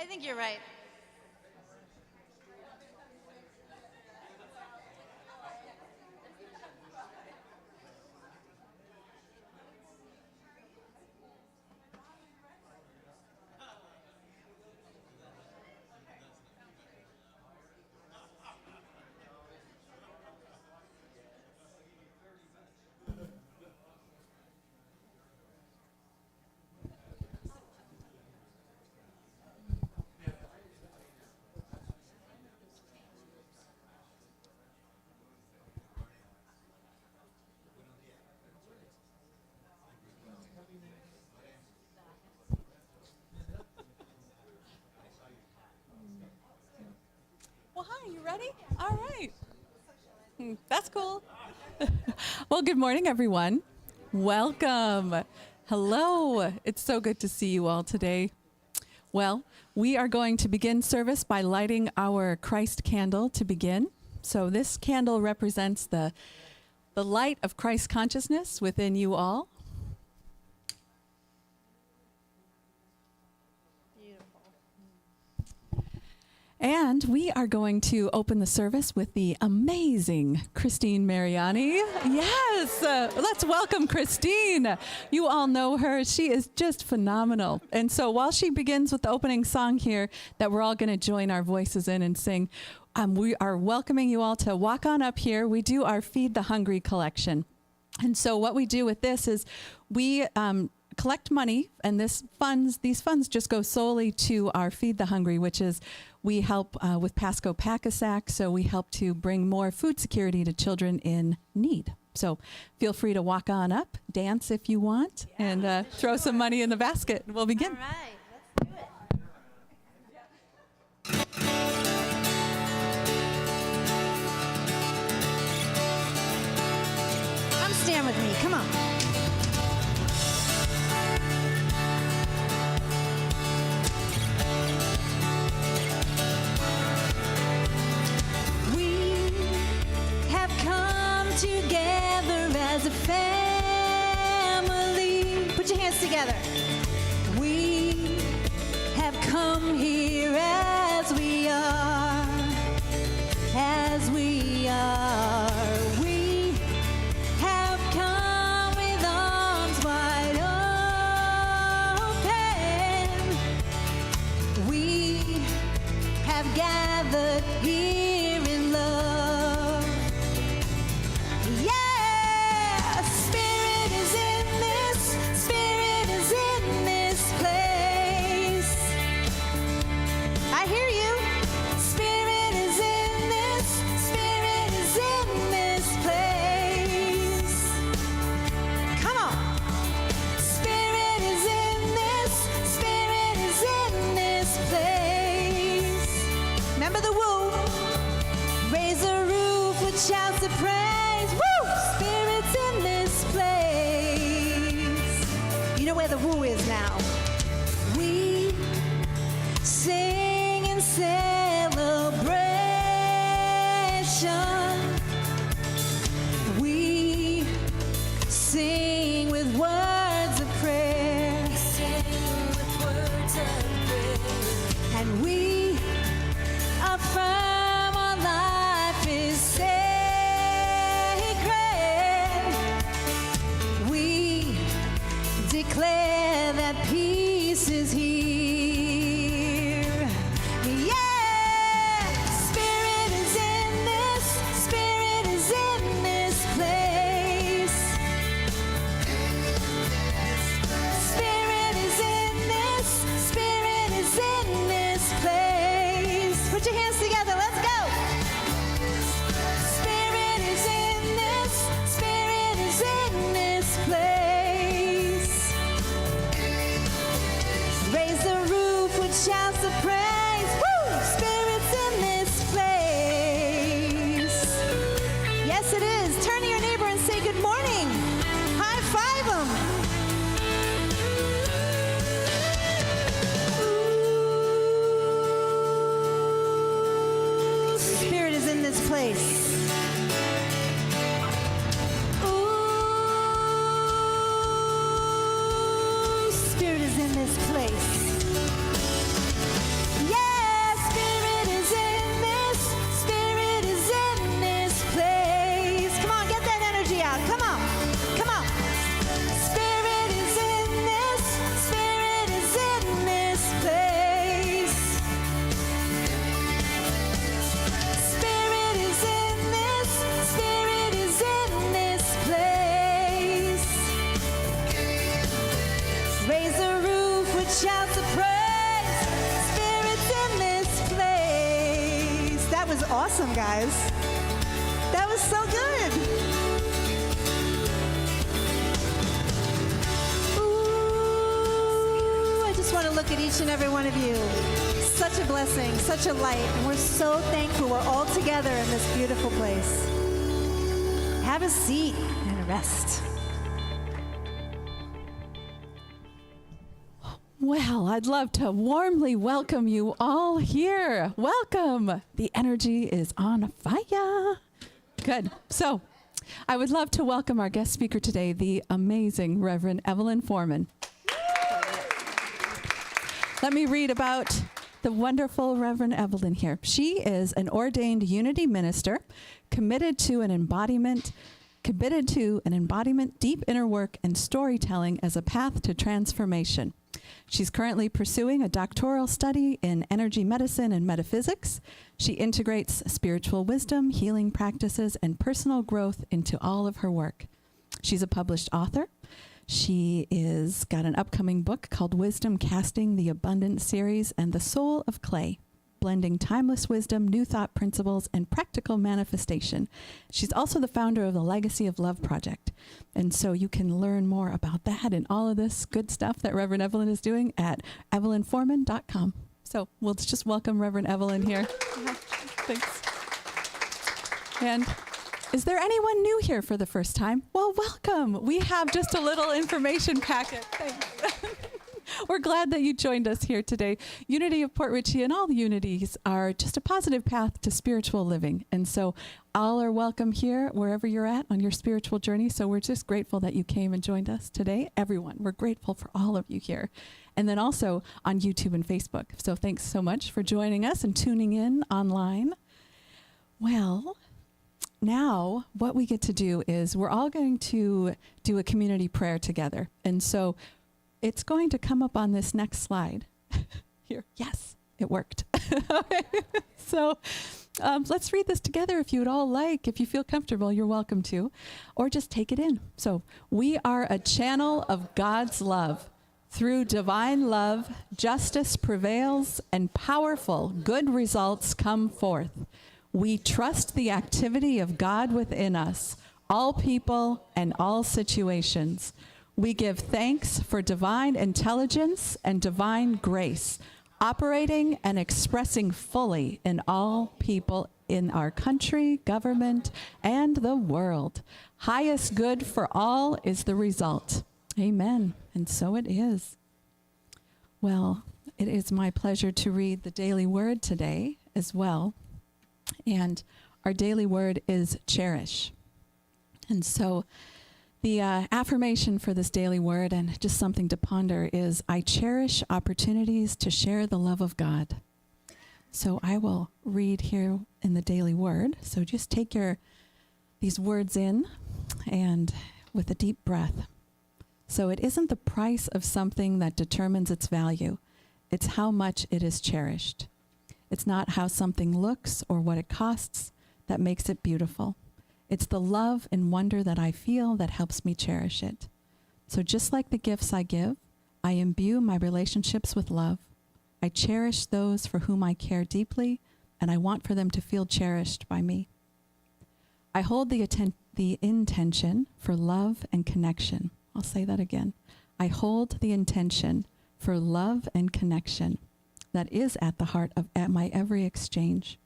think you're right. Well, hi, you ready? All right. That's cool. Well, good morning, everyone. Welcome. Hello. It's so good to see you all today. Well, we are going to begin service by lighting our Christ candle to begin. So this candle represents the light of Christ consciousness within you all. And we are going to open the service with the amazing Christine Mariani. Yes, let's welcome Christine. You all know her. She is just phenomenal. And so while she begins with the opening song here that we're all going to join our voices in and sing, we are welcoming you all to walk on up here. We do our Feed the Hungry collection. And so what we do with this is we collect money, and these funds just go solely to our Feed the Hungry, which is we help with Pasco Pack-a-Sack, so we help to bring more food security to children in need. So feel free to walk on up, dance if you want, and throw some money in the basket. We'll begin. All right, let's do it. Come stand with me. Come on. Together as a family. Put your hands together. We have come here as we are, as we are. We have come with arms wide open. We have gathered here in love. Shouts of praise, woo! Spirits in this place. You know where the woo is now. We sing in celebration. We sing with words of prayer. We sing with words of prayer. And we affirm our life is saved. Declare that peace was awesome, guys. That was so good. Ooh, I just want to look at each and every one of you. Such a blessing, such a light, and we're so thankful we're all together in this beautiful place. Have a seat and rest. Well, I'd love to warmly welcome you all here. Welcome. The energy is on fire. Good. So, I would love to welcome our guest speaker today, the amazing Reverend Evelyn Foreman. Let me read about the wonderful Reverend Evelyn here. She is an ordained unity minister, committed to an embodiment, deep inner work, and storytelling as a path to transformation. She's currently pursuing a doctoral study in energy medicine and metaphysics. She integrates spiritual wisdom, healing practices, and personal growth into all of her work. She's a published author. She is got an upcoming book called Wisdom Casting the Abundant Series and The Soul of Clay, blending timeless wisdom, new thought principles, and practical manifestation. She's also the founder of the Legacy of Love Project. And so you can learn more about that and all of this good stuff that Reverend Evelyn is doing at evelynforeman.com. So we'll just welcome Reverend Evelyn here. Thanks. And is there anyone new here for the first time? Well, welcome. We have just a little information packet. Thanks. We're glad that you joined us here today. Unity of Port Richey and all the unities are just a positive path to spiritual living. And so all are welcome here wherever you're at on your spiritual journey. So we're just grateful that you came and joined us today. Everyone, we're grateful for all of you here. And then also on YouTube and Facebook. So thanks so much for joining us and tuning in online. Well, now what we get to do is we're all going to do a community prayer together. And so it's going to come up on this next slide. Here, yes, it worked. Okay. So let's read this together if you would all like. If you feel comfortable, you're welcome to, or just take it in. So, we are a channel of God's love. Through divine love, justice prevails and powerful, good results come forth. We trust the activity of God within us, all people and all situations. We give thanks for divine intelligence and divine grace, operating and expressing fully in all people in our country, government, and the world. Highest good for all is the result. Amen. And so it is. Well, it is my pleasure to read the daily word today as well. And our daily word is cherish. And so the affirmation for this daily word, and just something to ponder, is I cherish opportunities to share the love of God. So I will read here in the daily word. So just take these words in and with a deep breath. So it isn't the price of something that determines its value. It's how much it is cherished. It's not how something looks or what it costs that makes it beautiful. It's the love and wonder that I feel that helps me cherish it. So just like the gifts I give, I imbue my relationships with love. I cherish those for whom I care deeply, and I want for them to feel cherished by me. I hold the intention for love and connection. I'll say that again. I hold the intention for love and connection that is at the heart of my every exchange.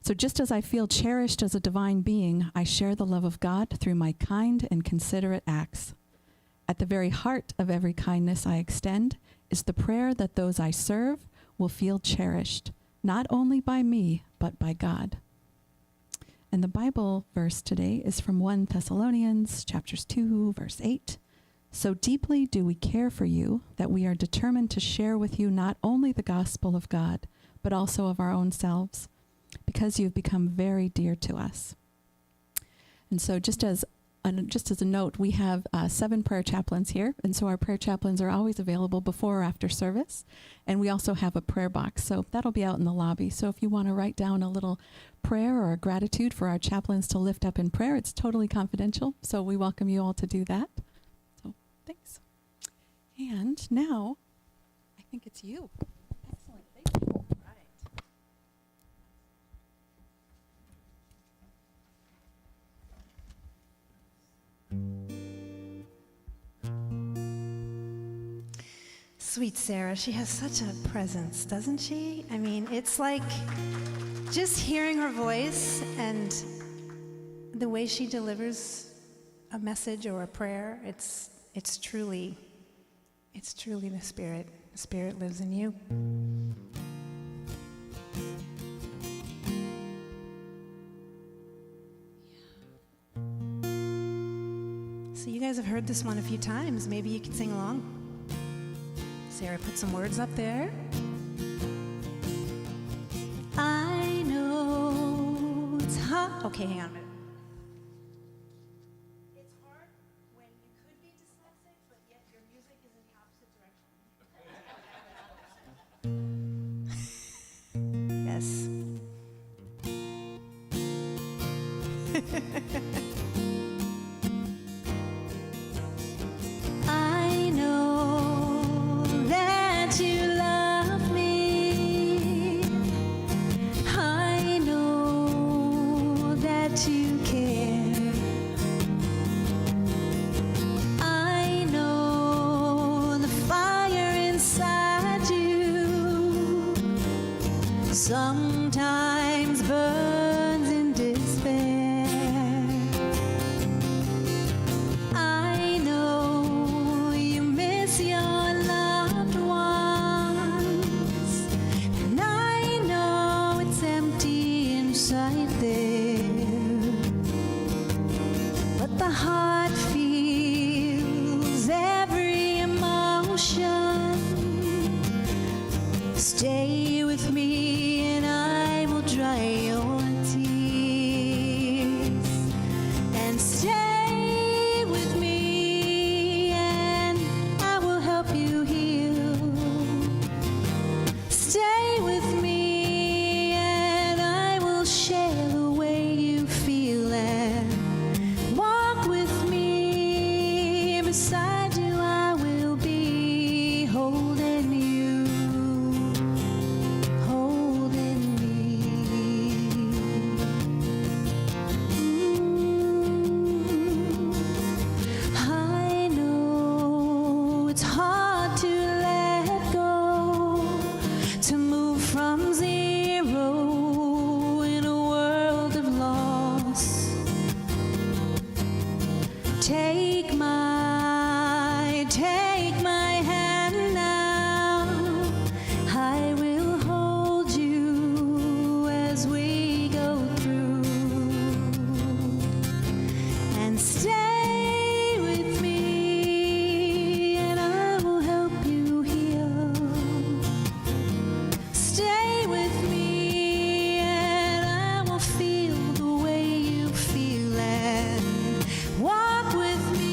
So just as I feel cherished as a divine being, I share the love of God through my kind and considerate acts. At the very heart of every kindness I extend is the prayer that those I serve will feel cherished, not only by me, but by God. And the Bible verse today is from 1 Thessalonians chapters 2, verse 8. So deeply do we care for you that we are determined to share with you not only the gospel of God, but also of our own selves, because you've become very dear to us. And so just as a note, we have 7 prayer chaplains here, and so our prayer chaplains are always available before or after service. And we also have a prayer box, so that'll be out in the lobby. So if you want to write down a little prayer or a gratitude for our chaplains to lift up in prayer, it's totally confidential, so we welcome you all to do that. So thanks. And now, I think it's you. Excellent, thank you. All right. Sweet Sarah, she has such a presence, doesn't she? I mean, it's like just hearing her voice and the way she delivers a message or a prayer, it's truly the Spirit. The Spirit lives in you. So you guys have heard this one a few times. Maybe you can sing along. Sarah put some words up there. I know it's hard. Okay, hang on a minute. It's hard when you could be dyslexic, but yet your music is in the opposite direction. Yes. I know that you love me. I know that you care. I know the fire inside you sometimes burns in despair. I know you miss your loved ones, and I know it's empty inside there, but the heart feels every emotion. Stay with me and I will dry your tears, and stay with me and I will help you heal. Stay with me and I will share the way you feel, and walk with me. Beside you I will be holding you, holding me. I know it's hard to let go, to move from zero in a world of loss. Take my hand now. I will hold you as we go through, and stay with me and I will help you heal. Stay with me and I will feel the way you feel, and walk with me.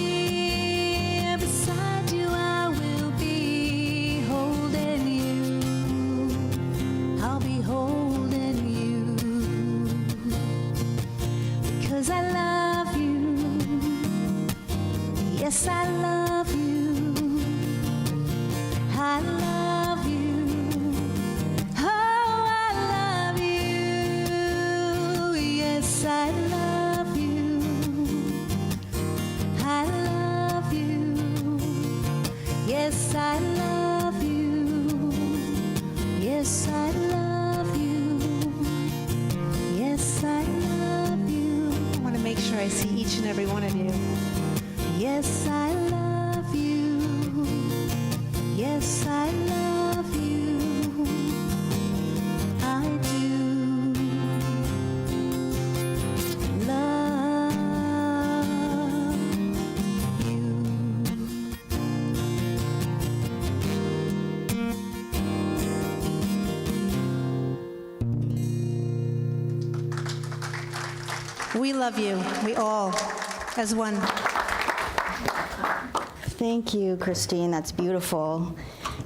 Beside you I will be holding you. I'll be holding you, because I love you. Yes, I love you. I love you. Oh, I love you. Yes, I love you. I love you. Yes, I love you. Yes, I love you. Yes, I love you. I want to make sure I see each and every one of you. Yes, I love you. Yes, I love you. I do love you. We love you. We all, as one. Thank you, Christine. That's beautiful.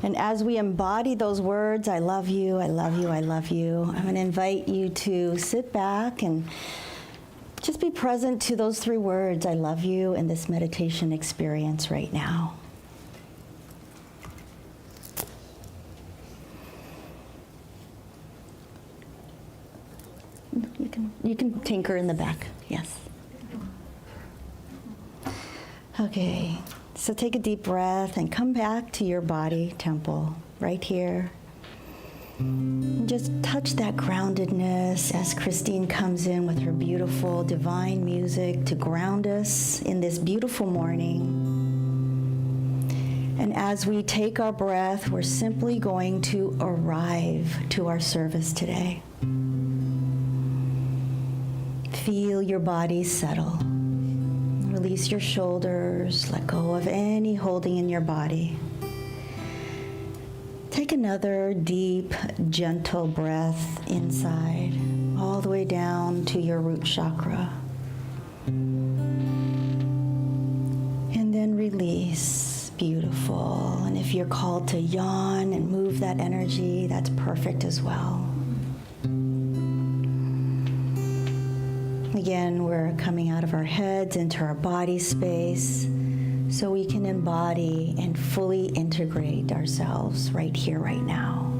And as we embody those words, I love you, I love you, I love you, I'm going to invite you to sit back and just be present to those three words, I love you, in this meditation experience right now. You can tinker in the back, yes. Okay. So take a deep breath and come back to your body temple right here. And just touch that groundedness as Christine comes in with her beautiful divine music to ground us in this beautiful morning. And as we take our breath, we're simply going to arrive to our service today. Feel your body settle. Release your shoulders, let go of any holding in your body. Take another deep, gentle breath inside, all the way down to your root chakra. And then release. Beautiful. And if you're called to yawn and move that energy, that's perfect as well. Again, we're coming out of our heads into our body space so we can embody and fully integrate ourselves right here, right now.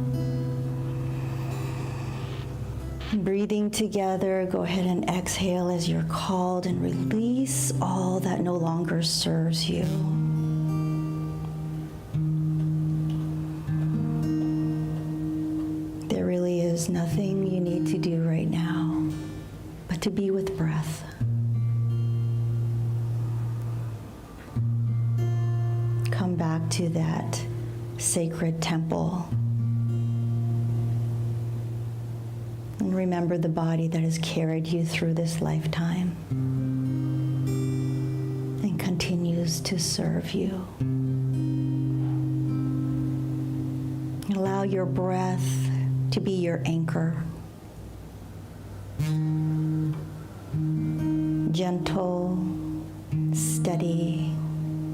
Breathing together, go ahead and exhale as you're called and release all that no longer serves you. There really is nothing you need to do right now but to be with breath. Come back to that sacred temple. And remember the body that has carried you through this lifetime and continues to serve you. Allow your breath to be your anchor. Gentle, steady,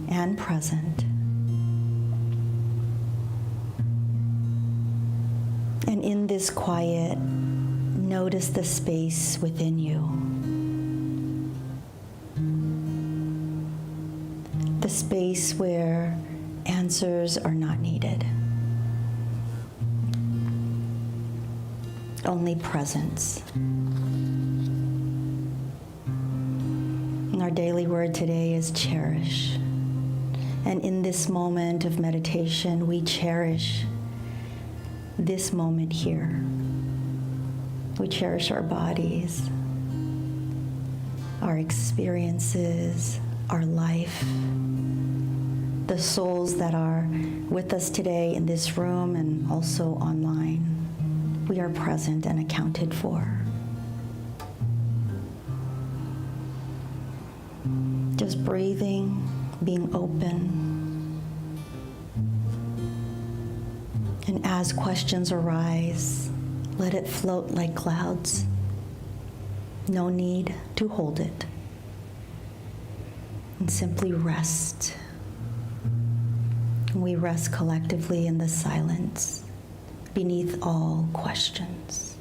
and present. And in this quiet, notice the space within you. The space where answers are not needed. Only presence. And our daily word today is cherish. And in this moment of meditation, we cherish this moment here. We cherish our bodies, our experiences, our life, the souls that are with us today in this room and also online. We are present and accounted for. Just breathing, being open. And as questions arise, let it float like clouds. No need to hold it. And simply rest. We rest collectively in the silence, beneath all questions,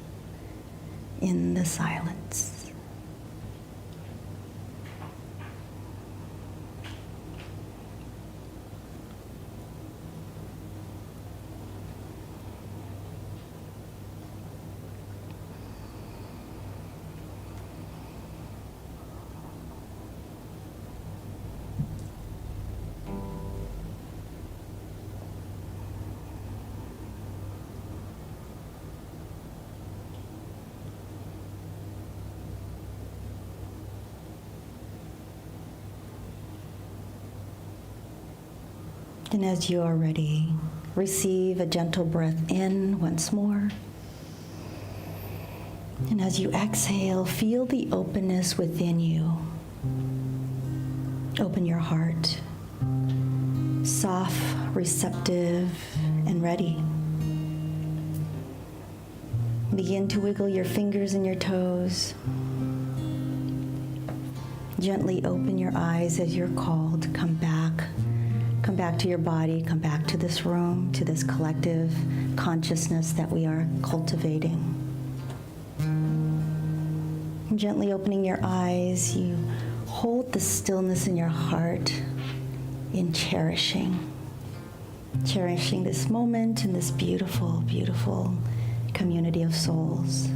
in the silence. And as you are ready, receive a gentle breath in once more. And as you exhale, feel the openness within you. Open your heart, soft, receptive, and ready. Begin to wiggle your fingers and your toes. Gently open your eyes as you're called. Come back to your body, come back to this room, to this collective consciousness that we are cultivating. And gently opening your eyes, you hold the stillness in your heart in cherishing this moment in this beautiful, beautiful community of souls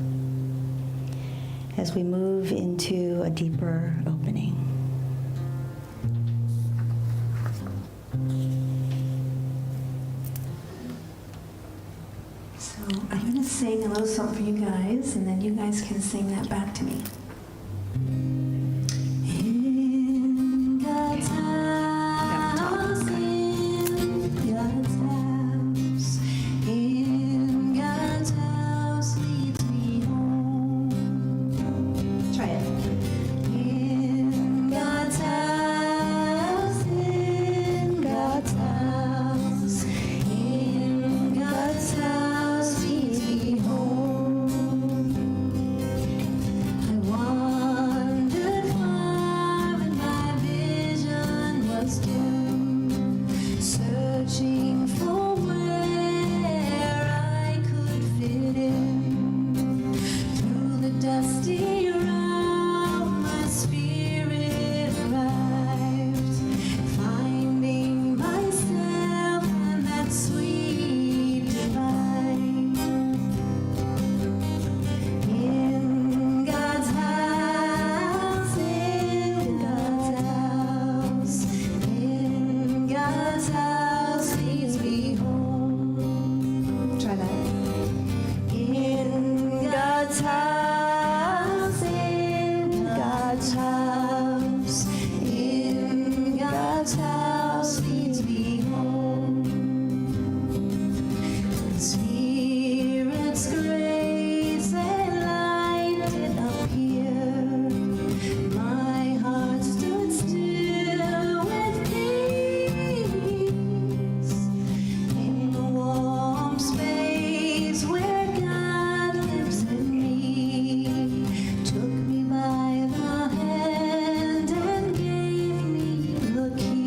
as we move into a deeper opening. little something for you guys, and then you guys can sing that back to me. In God's house, in God's house, in God's house leads me home. Try it. In God's house, in God's house, in God's house leads me home. I wandered far when my vision was dim, searching for where I could fit in. Through the dusty room, my spirit arrived, finding myself and that sweet divine. In God's house, in God's house, in God's house leads me home. Try that. In God's house, in God's house, in God's house leads me home. When Spirit's grace and light did appear, my heart stood still with peace. In the warm space where God lives in me, took me by the hand and gave me the key.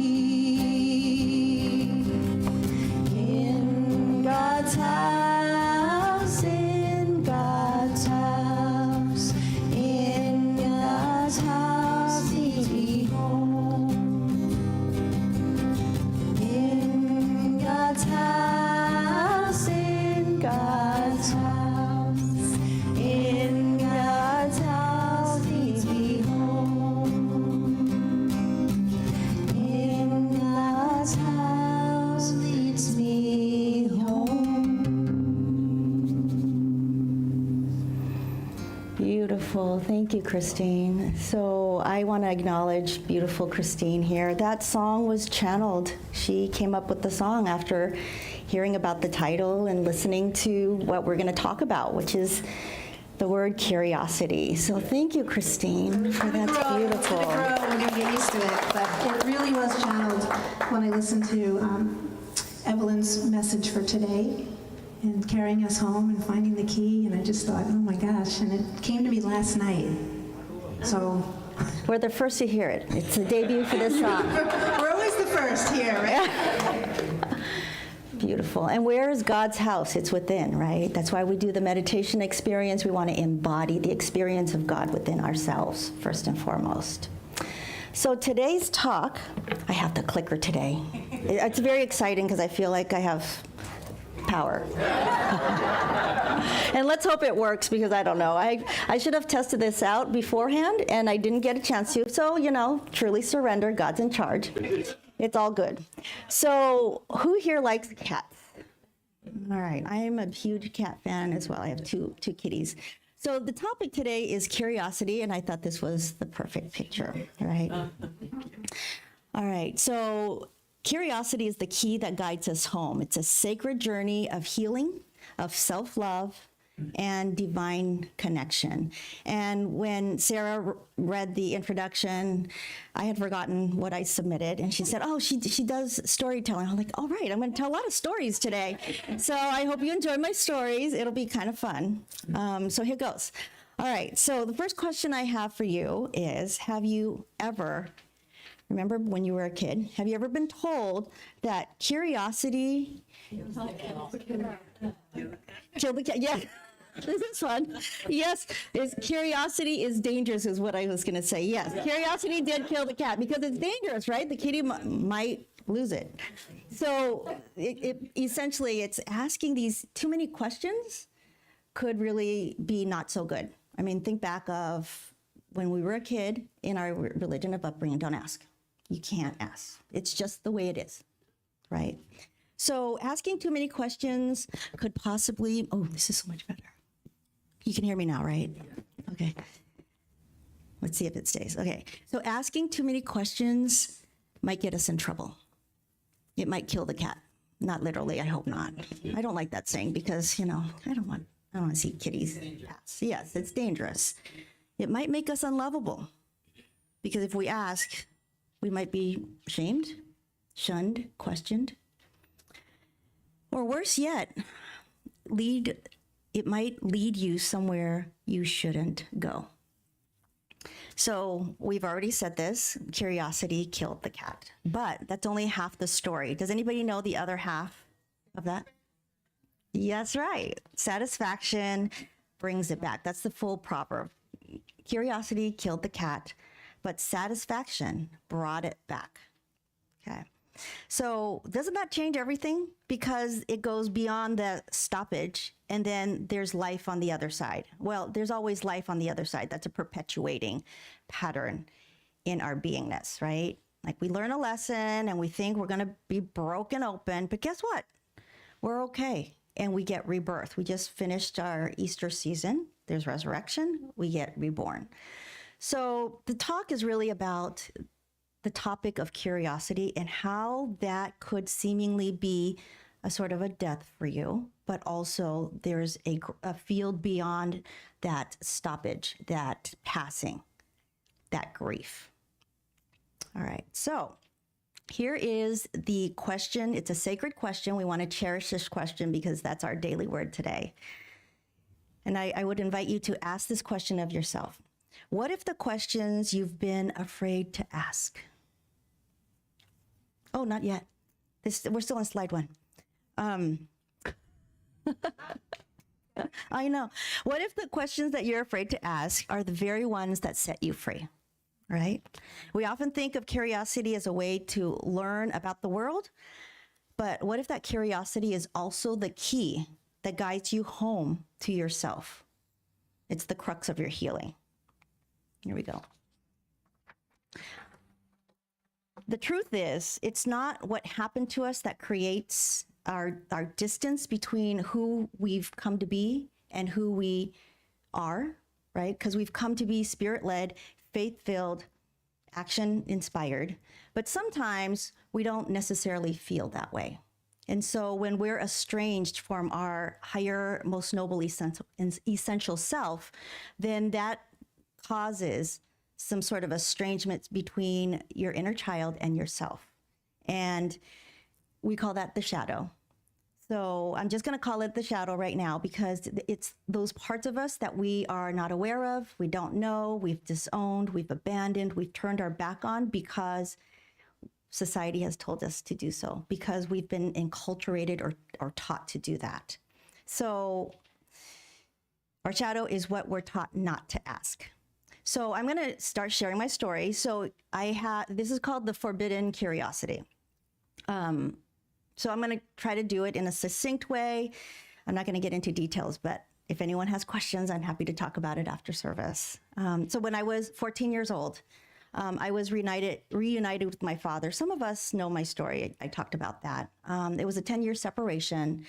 In God's house, in God's house, in God's house leads me home. In God's house, in God's house, in God's house leads me home. In God's house leads me home. Beautiful. Thank you, Christine. So I want to acknowledge beautiful Christine here. That song was channeled. She came up with the song after hearing about the title and listening to what we're going to talk about, which is the word curiosity. So thank you, Christine, for that's It's beautiful. gonna grow. We're gonna get used to it, but it really was channeled when I listened to Evelyn's message for today and carrying us home and finding the key, and I just thought, oh my gosh, and it came to me last night. So We're the first to hear it. It's the debut for this song. we're always the first here, right? Beautiful. And where is God's house? It's within, right? That's why we do the meditation experience. We want to embody the experience of God within ourselves, first and foremost. So today's talk, I have the clicker today. It's very exciting because I feel like I have power. And let's hope it works because I don't know. I should have tested this out beforehand and I didn't get a chance to. So, truly surrender. God's in charge. It's all good. So who here likes cats? All right. I am a huge cat fan as well. I have two kitties. So the topic today is curiosity, and I thought this was the perfect picture, right? All right. So curiosity is the key that guides us home. It's a sacred journey of healing, of self-love, and divine connection. And when Sarah read the introduction, I had forgotten what I submitted, and she said, oh, she does storytelling. I'm like, all right, I'm going to tell a lot of stories today. So I hope you enjoy my stories. It'll be kind of fun. So here goes. All right, so the first question I have for you is, have you ever, remember when you were a kid, have you ever been told that curiosity killed the cat? Yeah. This is fun. Yes, curiosity is dangerous is what I was going to say. Yes, curiosity did kill the cat because it's dangerous, right? The kitty might lose it. So essentially it's asking these too many questions could really be not so good. I mean, think back of when we were a kid in our religion of upbringing, don't ask. You can't ask. It's just the way it is, right? So asking too many questions could possibly, oh, this is so much better. You can hear me now, right? Okay. Let's see if it stays. Okay. So asking too many questions might get us in trouble. It might kill the cat. Not literally, I hope not. I don't like that saying because, I don't want to see kitties pass. Yes, it's dangerous. It might make us unlovable because if we ask, we might be shamed, shunned, questioned, or worse yet, it might lead you somewhere you shouldn't go. So we've already said this, curiosity killed the cat, but that's only half the story. Does anybody know the other half of that? Yes, right. Satisfaction brings it back. That's the full proverb. Curiosity killed the cat, but satisfaction brought it back. Okay. So doesn't that change everything? Because it goes beyond the stoppage and then there's life on the other side. Well, there's always life on the other side. That's a perpetuating pattern in our beingness, right? Like we learn a lesson and we think we're going to be broken open, but guess what? We're okay. And we get rebirth. We just finished our Easter season. There's resurrection. We get reborn. So the talk is really about the topic of curiosity and how that could seemingly be a sort of a death for you, but also there's a field beyond that stoppage, that passing, that grief. All right, so here is the question. It's a sacred question. We want to cherish this question because that's our daily word today. And I would invite you to ask this question of yourself. What if the questions you've been afraid to ask? Oh, not yet. We're still on slide 1. I know. What if the questions that you're afraid to ask are the very ones that set you free, right? We often think of curiosity as a way to learn about the world, but what if that curiosity is also the key that guides you home to yourself? It's the crux of your healing. Here we go. The truth is, it's not what happened to us that creates our distance between who we've come to be and who we are, right? Because we've come to be spirit-led, faith-filled, action-inspired. But sometimes we don't necessarily feel that way. And so when we're estranged from our higher, most noble, essential self, then that causes some sort of estrangement between your inner child and yourself. And we call that the shadow. So I'm just going to call it the shadow right now because it's those parts of us that we are not aware of, we don't know, we've disowned, we've abandoned, we've turned our back on because society has told us to do so, because we've been enculturated or taught to do that. So our shadow is what we're taught not to ask. So I'm going to start sharing my story. So this is called the forbidden curiosity. So I'm going to try to do it in a succinct way. I'm not going to get into details, but if anyone has questions, I'm happy to talk about it after service. So when I was 14 years old, I was reunited with my father. Some of us know my story. I talked about that. It was a 10-year separation.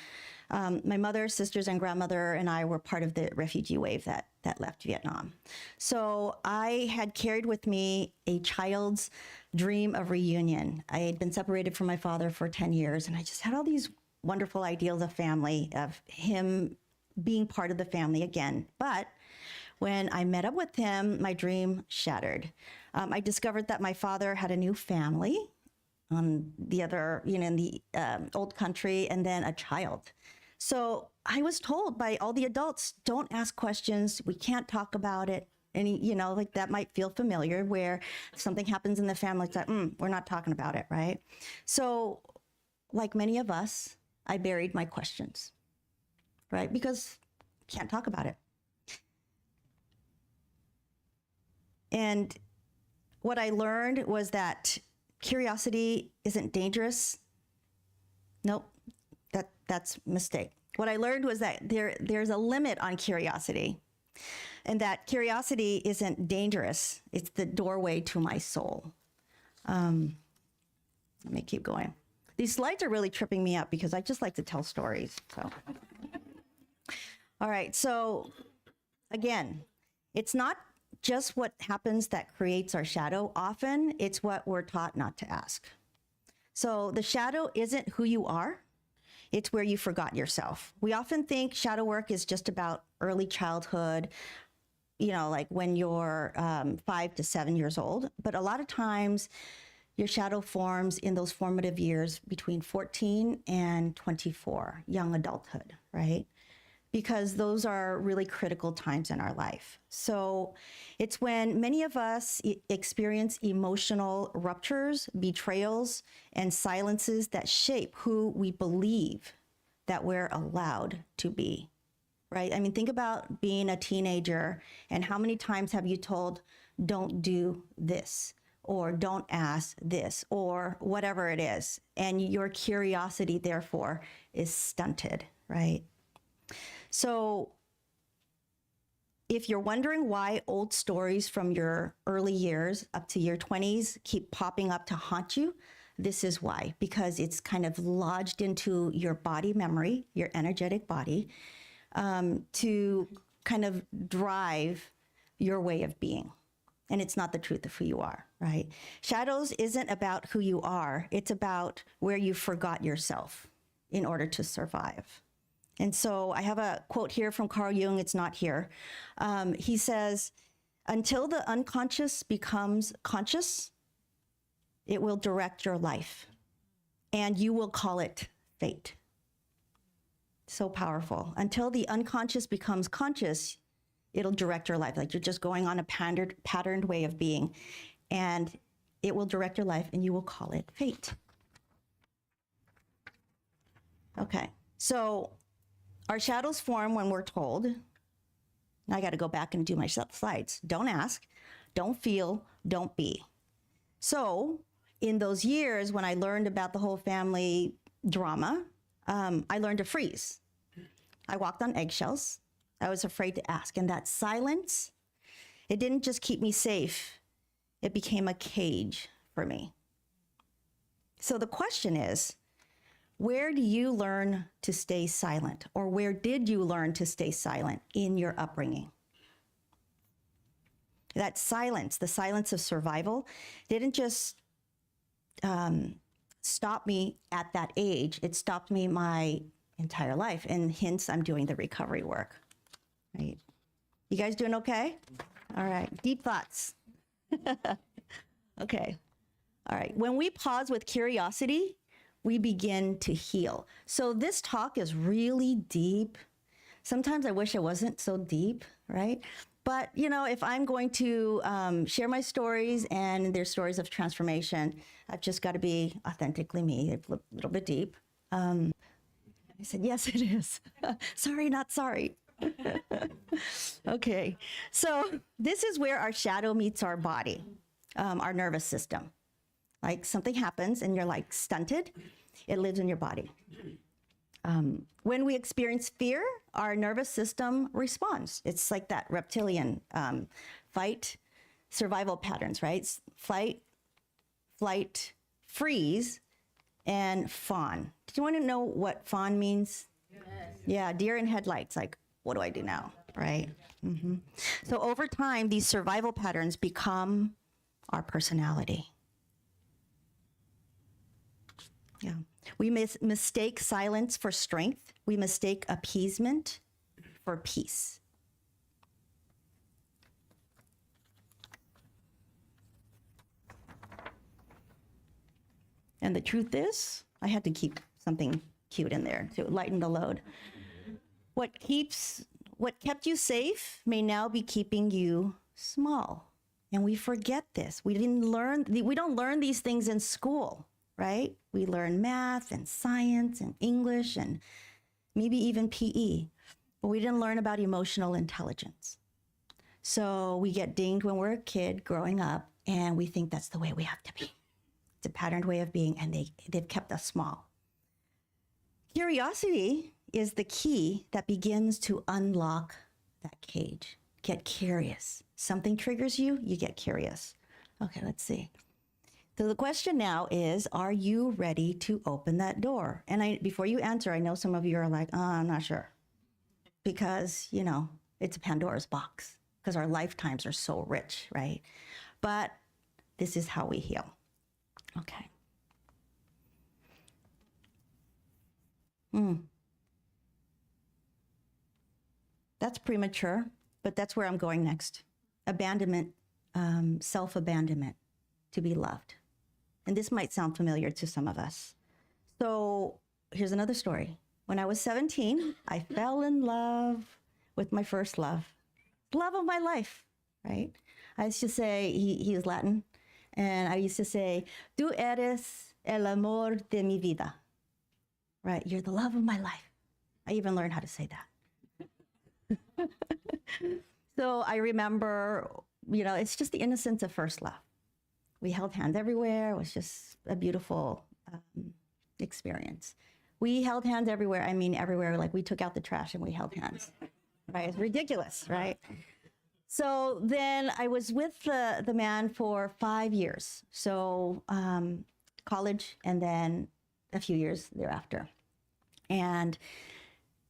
My mother, sisters, and grandmother and I were part of the refugee wave that left Vietnam. So I had carried with me a child's dream of reunion. I had been separated from my father for 10 years, and I just had all these wonderful ideals of family, of him being part of the family again. But when I met up with him, my dream shattered. I discovered that my father had a new family on the other, in the old country, and then a child. So I was told by all the adults, don't ask questions. We can't talk about it. And, like that might feel familiar where if something happens in the family, it's like, we're not talking about it, right? So like many of us, I buried my questions, right? Because can't talk about it. And what I learned was that curiosity isn't dangerous. Nope, that's a mistake. What I learned was that there's a limit on curiosity, and that curiosity isn't dangerous. It's the doorway to my soul. Let me keep going. These slides are really tripping me up because I just like to tell stories. So, all right, so again, it's not just what happens that creates our shadow. Often it's what we're taught not to ask. So the shadow isn't who you are. It's where you forgot yourself. We often think shadow work is just about early childhood, like when you're 5 to 7 years old. But a lot of times your shadow forms in those formative years between 14 and 24, young adulthood, right? Because those are really critical times in our life. So it's when many of us experience emotional ruptures, betrayals, and silences that shape who we believe that we're allowed to be, right? I mean, think about being a teenager and how many times have you told, don't do this, or don't ask this, or whatever it is. And your curiosity, therefore, is stunted, right? So if you're wondering why old stories from your early years up to your 20s keep popping up to haunt you, this is why. Because it's kind of lodged into your body memory, your energetic body, to kind of drive your way of being. And it's not the truth of who you are, right? Shadows isn't about who you are. It's about where you forgot yourself in order to survive. And so I have a quote here from Carl Jung. It's not here. He says, until the unconscious becomes conscious, it will direct your life, and you will call it fate. So powerful. Until the unconscious becomes conscious, it'll direct your life. Like you're just going on a patterned way of being, and it will direct your life, and you will call it fate. Okay, so our shadows form when we're told. Now I got to go back and do my slides. Don't ask, don't feel, don't be. So in those years when I learned about the whole family drama, I learned to freeze. I walked on eggshells. I was afraid to ask. And that silence, it didn't just keep me safe. It became a cage for me. So the question is, where do you learn to stay silent? Or where did you learn to stay silent in your upbringing? That silence, the silence of survival, didn't just stop me at that age. It stopped me my entire life. And hence, I'm doing the recovery work. Right? You guys doing okay? All right. Deep thoughts. Okay. All right. When we pause with curiosity, we begin to heal. So this talk is really deep. Sometimes I wish it wasn't so deep, right? But, if I'm going to share my stories and they're stories of transformation, I've just got to be authentically me, a little bit deep. I said, yes, it is. Sorry, not sorry. Okay. So this is where our shadow meets our body, our nervous system. Like something happens and you're like stunted, it lives in your body. When we experience fear, our nervous system responds. It's like that reptilian fight, survival patterns, right? Fight, flight, freeze, and fawn. Do you want to know what fawn means? Yes. Yeah, deer in headlights, like, what do I do now, right? Mm-hmm. So over time, these survival patterns become our personality. Yeah. We mistake silence for strength. We mistake appeasement for peace. And the truth is, I had to keep something cute in there to lighten the load. What kept you safe may now be keeping you small. And we forget this. We don't learn these things in school. Right? We learn math and science and English and maybe even PE, but we didn't learn about emotional intelligence. So we get dinged when we're a kid growing up, and we think that's the way we have to be. It's a patterned way of being, and they've kept us small. Curiosity is the key that begins to unlock that cage. Get curious. Something triggers you, you get curious. Okay, let's see. So the question now is, are you ready to open that door? And before you answer, I know some of you are like, oh, I'm not sure. Because, It's a Pandora's box because our lifetimes are so rich, right? But this is how we heal. Okay. That's premature, but that's where I'm going next. Abandonment, self-abandonment, to be loved. And this might sound familiar to some of us. So here's another story. When I was 17, I fell in love with my first love of my life, right? I used to say, he is Latin, and I used to say, tú eres el amor de mi vida, right? You're the love of my life. I even learned how to say that. So I remember, it's just the innocence of first love. We held hands everywhere. It was just a beautiful experience. We held hands everywhere. I mean, everywhere. Like we took out the trash and we held hands. Right? It's ridiculous, right? So then I was with the man for 5 years. So college and then a few years thereafter. And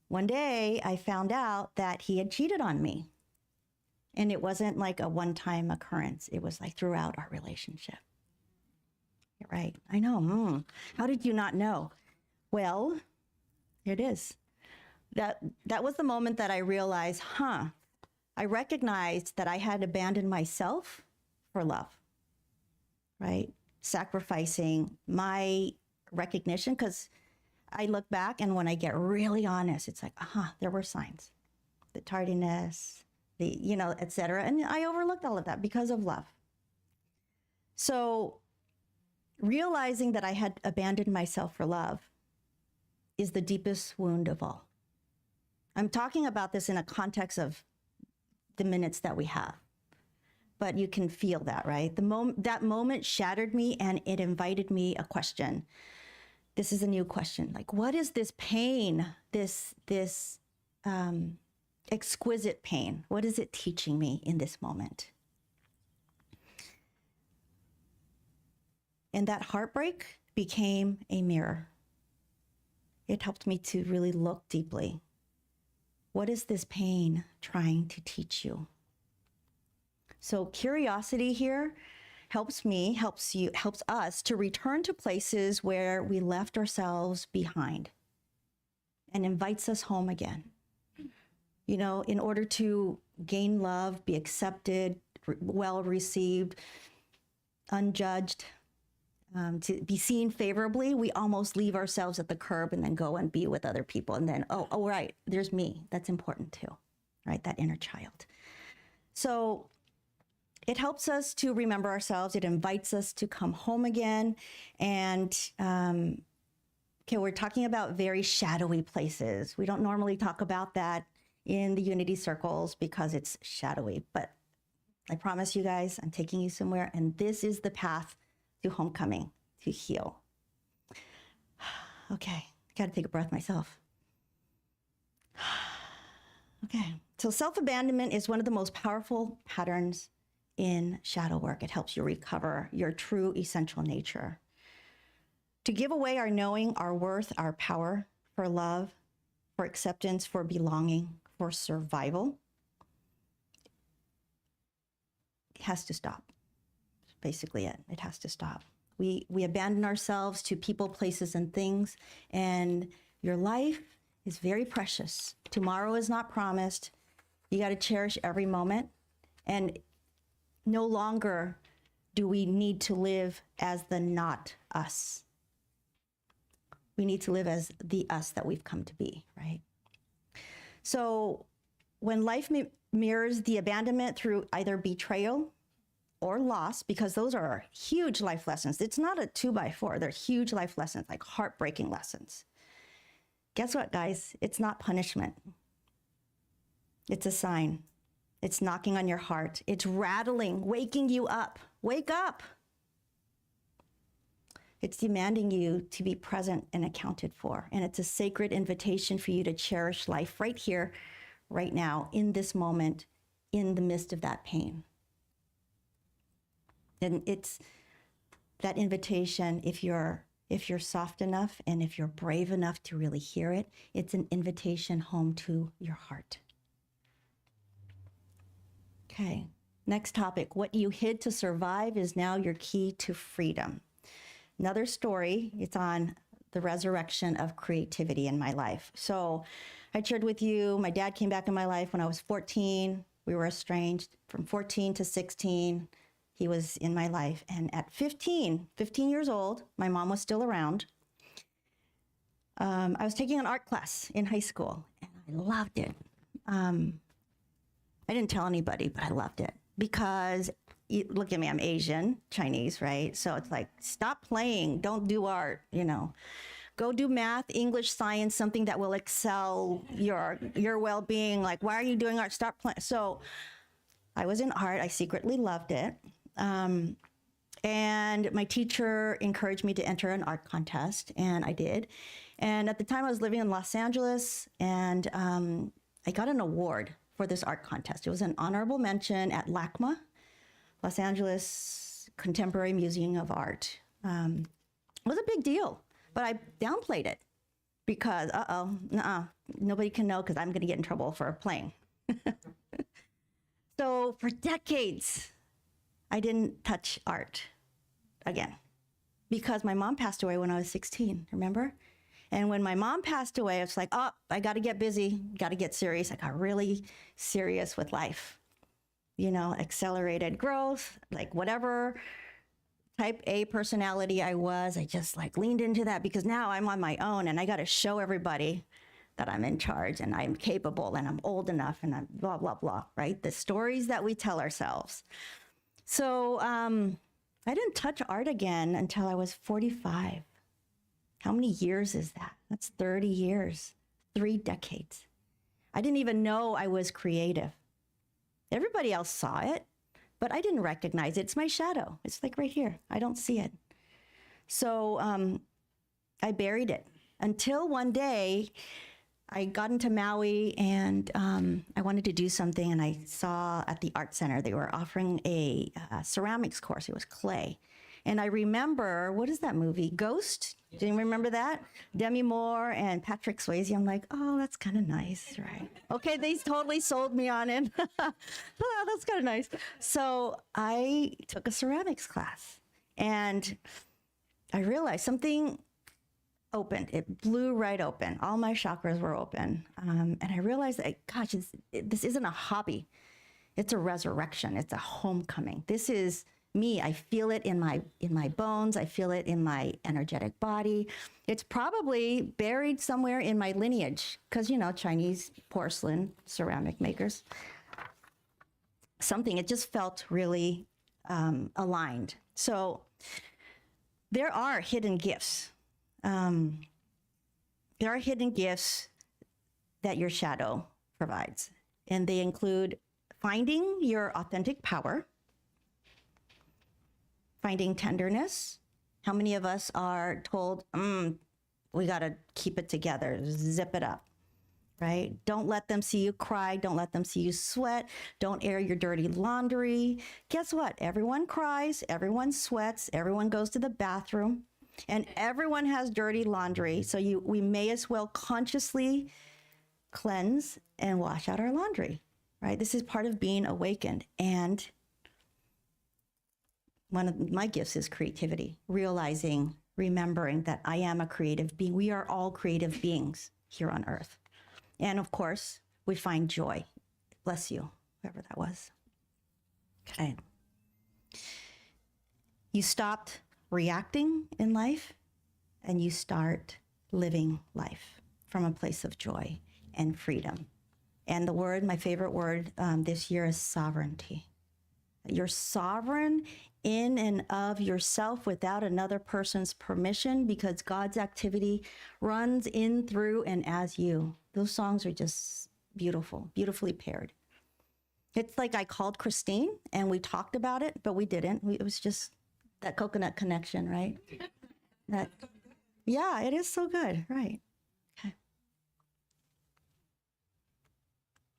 one day I found out that he had cheated on me. And it wasn't like a one-time occurrence. It was like throughout our relationship. Right? I know. How did you not know? Well, here it is. That was the moment that I realized, I recognized that I had abandoned myself for love, right? Sacrificing my recognition, because I look back and when I get really honest, it's like, there were signs. The tardiness, et cetera. And I overlooked all of that because of love. So realizing that I had abandoned myself for love is the deepest wound of all. I'm talking about this in a context of the minutes that we have, but you can feel that, right? That moment shattered me and it invited me a question. This is a new question. Like, what is this pain, this exquisite pain? What is it teaching me in this moment? And that heartbreak became a mirror. It helped me to really look deeply. What is this pain trying to teach you? So curiosity here helps us to return to places where we left ourselves behind and invites us home again. In order to gain love, be accepted, well received, unjudged, to be seen favorably, we almost leave ourselves at the curb and then go and be with other people. And then, right, there's me. That's important too, right? That inner child. So it helps us to remember ourselves. It invites us to come home again. And, we're talking about very shadowy places. We don't normally talk about that in the unity circles because it's shadowy. But I promise you guys, I'm taking you somewhere. And this is the path to homecoming, to heal. Okay, gotta take a breath myself. Okay, so self-abandonment is one of the most powerful patterns in shadow work. It helps you recover your true essential nature. To give away our knowing, our worth, our power for love, for acceptance, for belonging, for survival, it has to stop. Basically it. It has to stop. We abandon ourselves to people, places, and things, and your life is very precious. Tomorrow is not promised. You got to cherish every moment, and no longer do we need to live as the not us. We need to live as the us that we've come to be, right? So when life mirrors the abandonment through either betrayal or loss, because those are huge life lessons. It's not a 2x4. They're huge life lessons, like heartbreaking lessons. Guess what, guys? It's not punishment. It's a sign. It's knocking on your heart. It's rattling, waking you up. Wake up. It's demanding you to be present and accounted for. And it's a sacred invitation for you to cherish life right here, right now, in this moment, in the midst of that pain. And it's that invitation, if you're soft enough and if you're brave enough to really hear it, it's an invitation home to your heart. Okay. Next topic. What you hid to survive is now your key to freedom. Another story. It's on the resurrection of creativity in my life. So I shared with you, my dad came back in my life when I was 14. We were estranged from 14 to 16. He was in my life. And at 15 years old, my mom was still around. I was taking an art class in high school, and I loved it. I didn't tell anybody, but I loved it because, look at me, I'm Asian, Chinese, right? So it's like, stop playing, don't do art, Go do math, English, science, something that will excel your well-being. Like, why are you doing art? Stop playing. So I was in art. I secretly loved it. And my teacher encouraged me to enter an art contest, and I did. And at the time, I was living in Los Angeles, and I got an award for this art contest. It was an honorable mention at LACMA, Los Angeles Contemporary Museum of Art. It was a big deal, but I downplayed it because, nobody can know because I'm going to get in trouble for playing. So for decades, I didn't touch art again because my mom passed away when I was 16, remember? And when my mom passed away, it's like, I got to get busy, got to get serious. I got really serious with life, accelerated growth, like whatever type A personality I was, I just leaned into that because now I'm on my own and I got to show everybody that I'm in charge and I'm capable and I'm old enough and I'm blah, blah, blah, right? The stories that we tell ourselves. So I didn't touch art again until I was 45. How many years is that? That's 30 years, 3 decades. I didn't even know I was creative. Everybody else saw it, but I didn't recognize it. It's my shadow. It's like right here. I don't see it. So I buried it until one day I got into Maui and I wanted to do something, and I saw at the art center they were offering a ceramics course. It was clay. And I remember, what is that movie? Ghost? Do you remember that? Demi Moore and Patrick Swayze. I'm like, oh, that's kind of nice, right? Okay, they totally sold me on it. Oh, that's kind of nice. So I took a ceramics class, and I realized something opened. It blew right open. All my chakras were open. And I realized that, gosh, this isn't a hobby. It's a resurrection. It's a homecoming. This is me. I feel it in my bones. I feel it in my energetic body. It's probably buried somewhere in my lineage because, Chinese porcelain ceramic makers. It just felt really aligned. So there are hidden gifts. There are hidden gifts that your shadow provides, and they include finding your authentic power, finding tenderness. How many of us are told, we got to keep it together, zip it up, right? Don't let them see you cry. Don't let them see you sweat. Don't air your dirty laundry. Guess what? Everyone cries, everyone sweats, everyone goes to the bathroom, and everyone has dirty laundry. So we may as well consciously cleanse and wash out our laundry, right? This is part of being awakened. And one of my gifts is creativity, remembering that I am a creative being. We are all creative beings here on earth. And of course, we find joy. Bless you, whoever that was. Okay. You stopped reacting in life and you start living life from a place of joy and freedom. And my favorite word this year is sovereignty. You're sovereign in and of yourself without another person's permission because God's activity runs in, through, and as you. Those songs are just beautiful, beautifully paired. It's like I called Christine and we talked about it, but we didn't. It was just that coconut connection, right? Yeah, it is so good, right? Okay.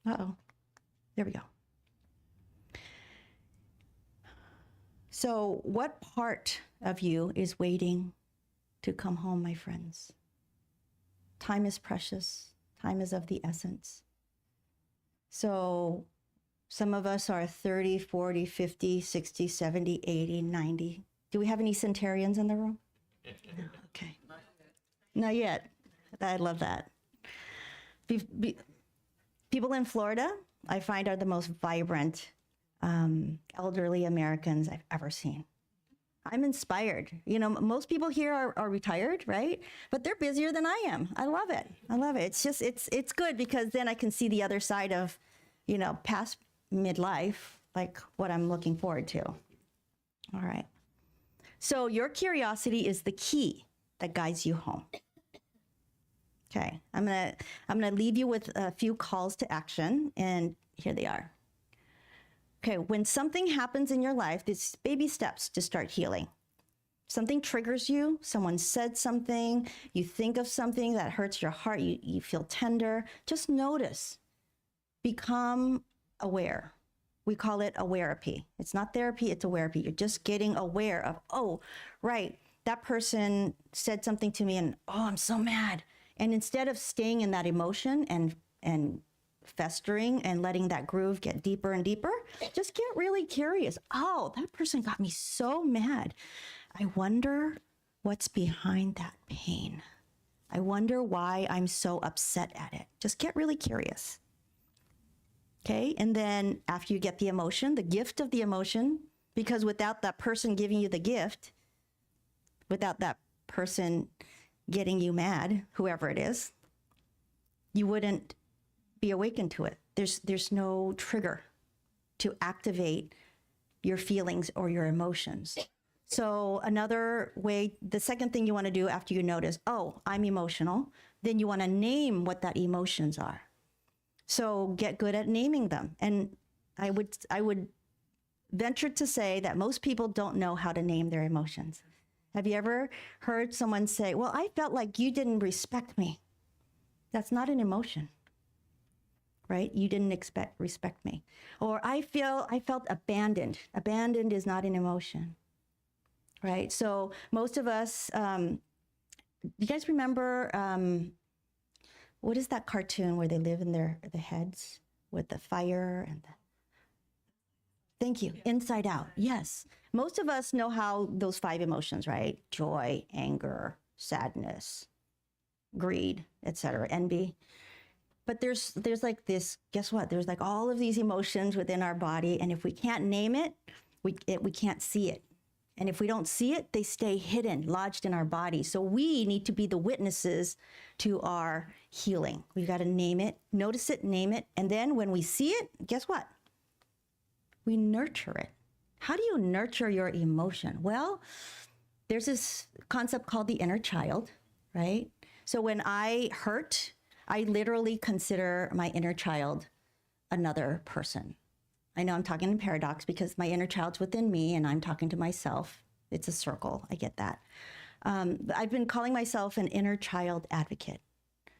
Uh-oh. There we go. So what part of you is waiting to come home, my friends? Time is precious. Time is of the essence. So Some of us are 30, 40, 50, 60, 70, 80, 90. Do we have any centenarians in the room? No, okay. Not yet. I love that. People in Florida, I find, are the most vibrant elderly Americans I've ever seen. I'm inspired. You know, most people here are retired, right? But they're busier than I am. I love it. I love it. It's just, it's good because then I can see the other side of, you know, past midlife, like what I'm looking forward to. All right. So your curiosity is the key that guides you home. Okay, I'm gonna leave you with a few calls to action, and here they are. Okay, when something happens in your life, it's baby steps to start healing. Something triggers you, someone said something, you think of something that hurts your heart, you feel tender, just notice. Become aware. We call it awareapy. It's not therapy, it's awareapy. You're just getting aware of, oh, right, that person said something to me and, oh, I'm so mad. And instead of staying in that emotion and festering and letting that groove get deeper and deeper, just get really curious. Oh, that person got me so mad. I wonder what's behind that pain. I wonder why I'm so upset at it. Just get really curious. Okay, and then after you get the emotion, the gift of the emotion, because without that person giving you the gift, without that person getting you mad, whoever it is, you wouldn't be awakened to it. There's no trigger to activate your feelings or your emotions. So another way, the second thing you want to do after you notice, oh, I'm emotional, then you want to name what that emotions are. So get good at naming them. And I would venture to say that most people don't know how to name their emotions. Have you ever heard someone say, well, I felt like you didn't respect me? That's not an emotion, right? You didn't respect me. Or I felt abandoned. Abandoned is not an emotion, right? So most of us, you guys remember, what is that cartoon where they live in the heads with the fire and the... Thank you. Inside Out. Yes. Most of us know how those 5 emotions, right? Joy, anger, sadness, greed, etc., envy. But there's like this, guess what? There's like all of these emotions within our body, and if we can't name it, we can't see it. And if we don't see it, they stay hidden, lodged in our body. So we need to be the witnesses to our healing. We've got to name it, notice it, name it, and then when we see it, guess what? We nurture it. How do you nurture your emotion? Well, there's this concept called the inner child, right? So when I hurt, I literally consider my inner child another person. I know I'm talking in paradox because my inner child's within me and I'm talking to myself. It's a circle. I get that. I've been calling myself an inner child advocate.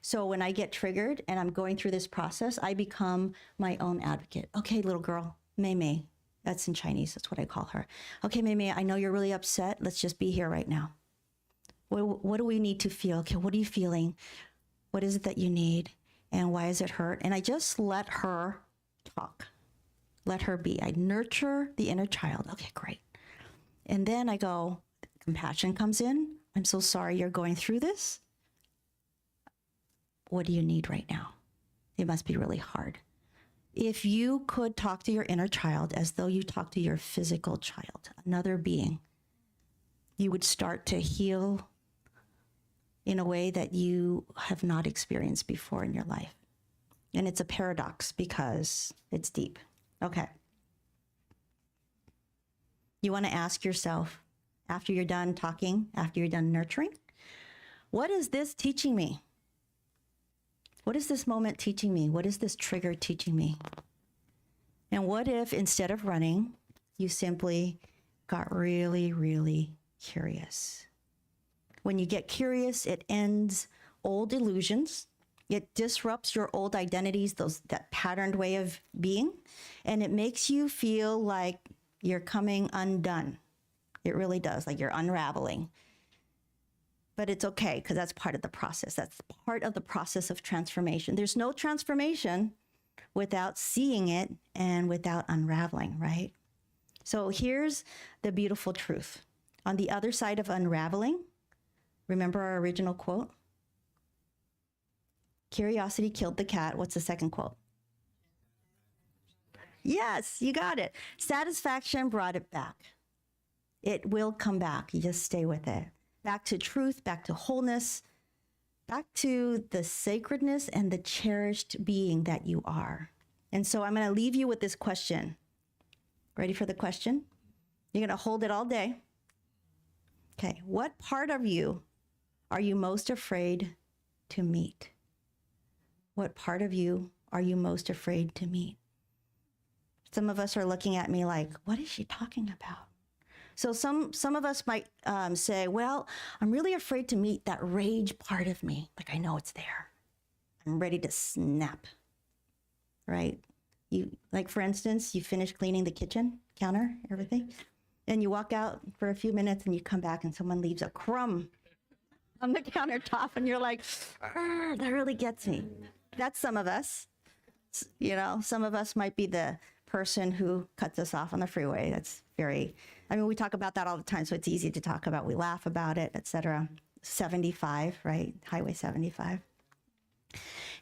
So when I get triggered and I'm going through this process, I become my own advocate. Okay, little girl, Mei Mei. That's in Chinese. That's what I call her. Okay, Mei Mei, I know you're really upset. Let's just be here right now. What do we need to feel? Okay, what are you feeling? What is it that you need? And why does it hurt? And I just let her talk. Let her be. I nurture the inner child. Okay, great. And then I go, compassion comes in. I'm so sorry you're going through this. What do you need right now? It must be really hard. If you could talk to your inner child as though you talk to your physical child, another being, you would start to heal in a way that you have not experienced before in your life. And it's a paradox because it's deep. Okay. You want to ask yourself, after you're done talking, after you're done nurturing, what is this teaching me? What is this moment teaching me? What is this trigger teaching me? And what if instead of running, you simply got really, really curious? When you get curious, it ends old illusions. It disrupts your old identities, that patterned way of being, and it makes you feel like you're coming undone. It really does, like you're unraveling. But it's okay, because that's part of the process. That's part of the process of transformation. There's no transformation without seeing it and without unraveling, right? So here's the beautiful truth. On the other side of unraveling, remember our original quote? Curiosity killed the cat. What's the second quote? Yes, you got it. Satisfaction brought it back. It will come back. You just stay with it. Back to truth, back to wholeness, back to the sacredness and the cherished being that you are. And so I'm going to leave you with this question. Ready for the question? You're going to hold it all day. Okay. What part of you are you most afraid to meet? What part of you are you most afraid to meet? Some of us are looking at me like, what is she talking about? So some of us might say, well, I'm really afraid to meet that rage part of me. Like, I know it's there. I'm ready to snap, right? You, like, for instance, you finish cleaning the kitchen counter, everything, and you walk out for a few minutes and you come back and someone leaves a crumb on the countertop and you're like, that really gets me. That's some of us. You know, some of us might be the person who cuts us off on the freeway. That's very, I mean, we talk about that all the time, so it's easy to talk about. We laugh about it, etc. 75, right? Highway 75.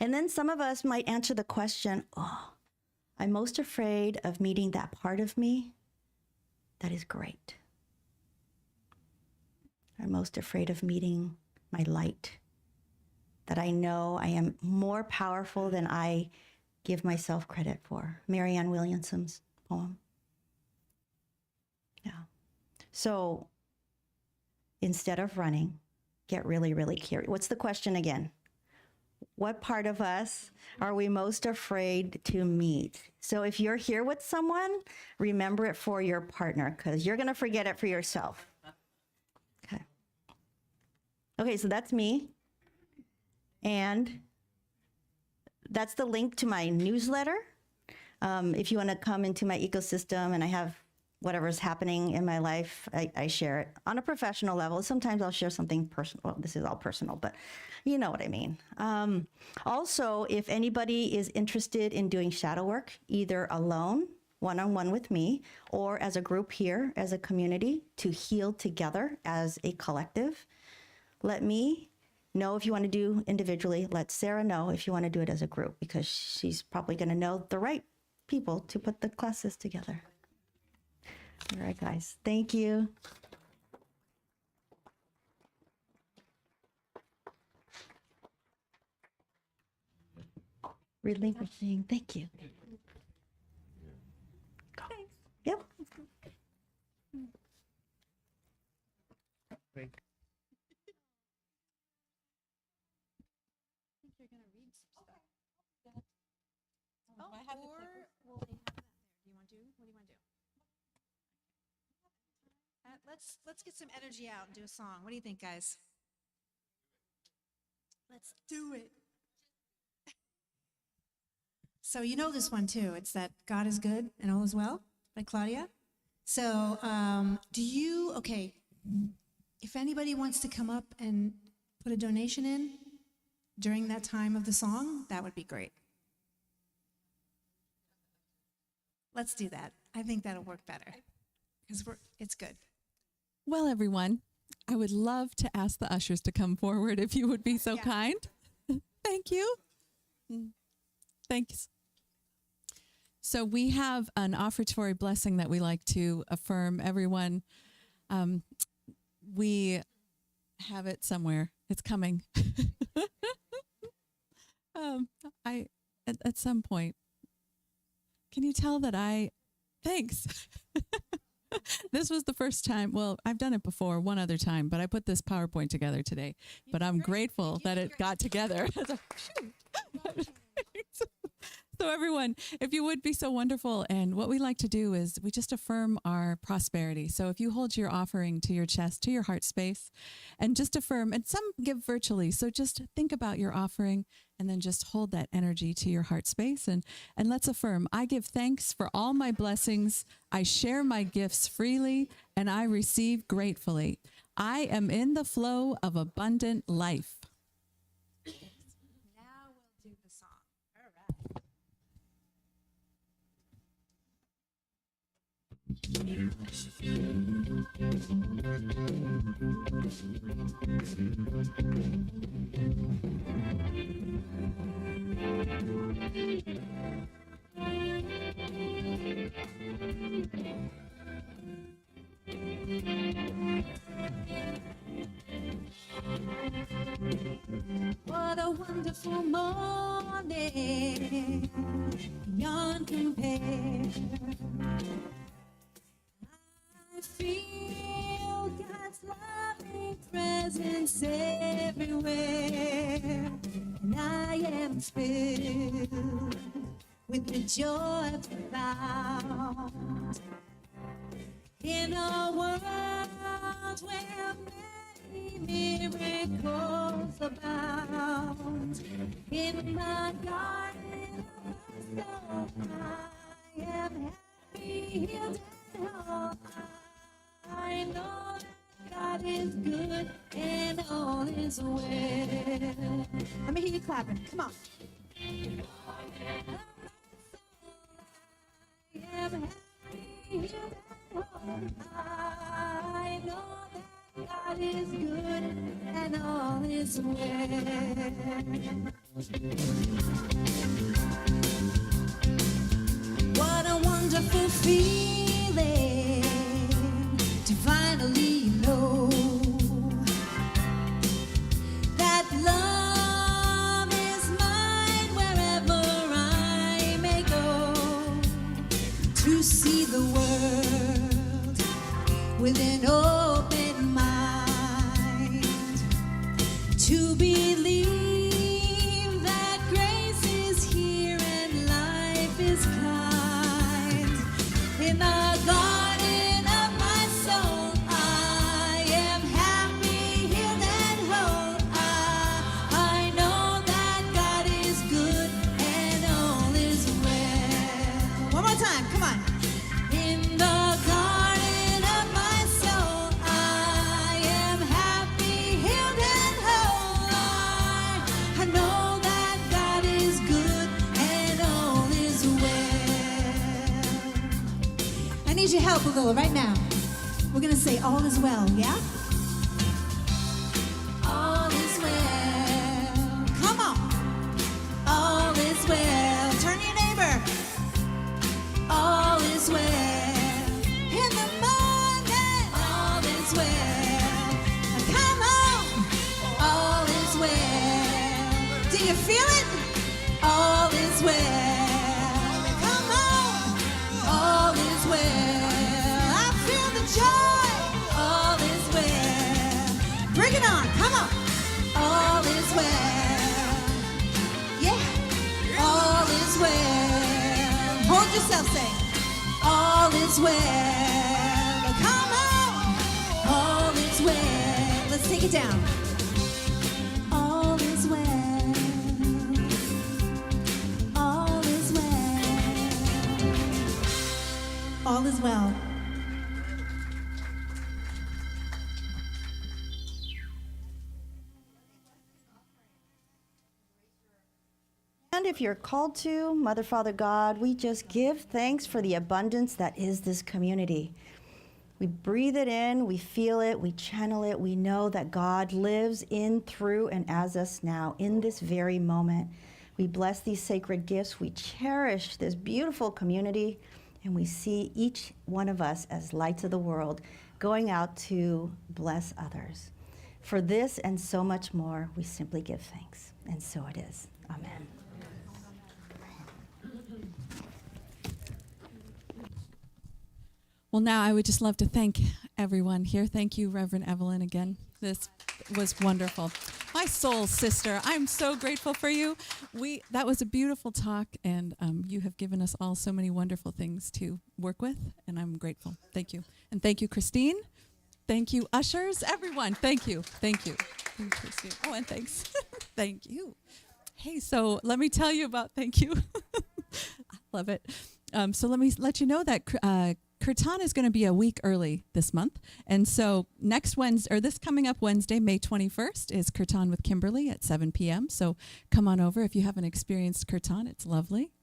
And then some of us might answer the question, oh, I'm most afraid of meeting that part of me that is great. I'm most afraid of meeting my light, that I know I am more powerful than I give myself credit for. Marianne Williamson's poem. Yeah. So instead of running, get really, really curious. What's the question again? What part of us are we most afraid to meet? So if you're here with someone, remember it for your partner, because you're going to forget it for yourself. Okay. Okay, so that's me. And that's the link to my newsletter. If you want to come into my ecosystem and I have whatever's happening in my life, I share it on a professional level. Sometimes I'll share something personal. Well, this is all personal, but you know what I mean. Also, if anybody is interested in doing shadow work, either alone, one-on-one with me, or as a group here, as a community, to heal together as a collective, let me know if you want to do individually. Let Sarah know if you want to do it as a group, because she's probably going to know the right people to put the classes together. All right, guys. Thank you. Relinquishing. Thank you. Go. Yep. Let's get some energy out and do a song. What do you think, guys? Let's do it. So you know this one too. It's that God is good and all is well by Claudia. So okay, if anybody wants to come up and put a donation in during that time of the song, that would be great. Let's do that. I think that'll work better because it's good. Well, everyone, I would love to ask the ushers to come forward if you would be so kind. Thank you. Thanks. So we have an offertory blessing that we like to affirm everyone. We have it somewhere. It's coming. At some point. Can you tell that thanks. This was the first time. Well, I've done it before one other time, but I put this PowerPoint together today. But I'm grateful that it got together. So everyone, if you would be so wonderful, and what we like to do is we just affirm our prosperity. So if you hold your offering to your chest, to your heart space, and just affirm, and some give virtually, so just think about your offering and then just hold that energy to your heart space and let's affirm, I give thanks for all my blessings, I share my gifts freely, and I receive gratefully. I am in the flow of abundant life. Now we'll do the song. All right. What a wonderful morning, beyond compare. I feel God's loving presence everywhere, and I am filled with the joy profound. In a world where many miracles abound, in my garden of soul, I am happy, healed, and whole. I know that God is good and all is well. Let me hear you clapping. Come on. I am happy, healed, and whole. I know that God is good and all is well. What a wonderful feeling to finally know that love is mine wherever I may go, to see the world with an open mind, to believe that grace is here and life is kind. In the garden of my soul, I am happy, healed, and whole. I know that God is good and all is well. One more time, come on. In the garden of my soul, I am happy, healed, and whole. I know that God is good and all is well. I need your help a little right now. We're going to say all is well, yeah? All is well. Come on. All is well. Turn to your neighbor. All is well. In the morning, all is well. Come on. All is well. Do you feel it? All is well. Come on. All is well. I feel the joy. All is well. Bring it on. Come on. All is well. Yeah. All is well. Hold yourself, say. All is well. Come on. All is well. Let's take it down. All is well. All is well. All is well. And if you're called to, Mother, Father, God, we just give thanks for the abundance that is this community. We breathe it in, we feel it, we channel it. We know that God lives in, through, and as us now in this very moment. We bless these sacred gifts. We cherish this beautiful community, and we see each one of us as lights of the world going out to bless others. For this and so much more, we simply give thanks. And so it is. Amen. Well, now I would just love to thank everyone here. Thank you, Reverend Evelyn, again. This was wonderful. My soul sister, I'm so grateful for you. That was a beautiful talk, and you have given us all so many wonderful things to work with, and I'm grateful. Thank you. And thank you, Christine. Thank you, ushers, everyone. Thank you. Thank you. Thank you, Christine. Oh, and thanks. Thank you. Hey, so let me tell you about thank you. I love it. So let me let you know that Kirtan is going to be a week early this month. And so next Wednesday, or this coming up Wednesday, May 21st, is Kirtan with Kimberly at 7 p.m. So come on over if you haven't experienced Kirtan. It's lovely.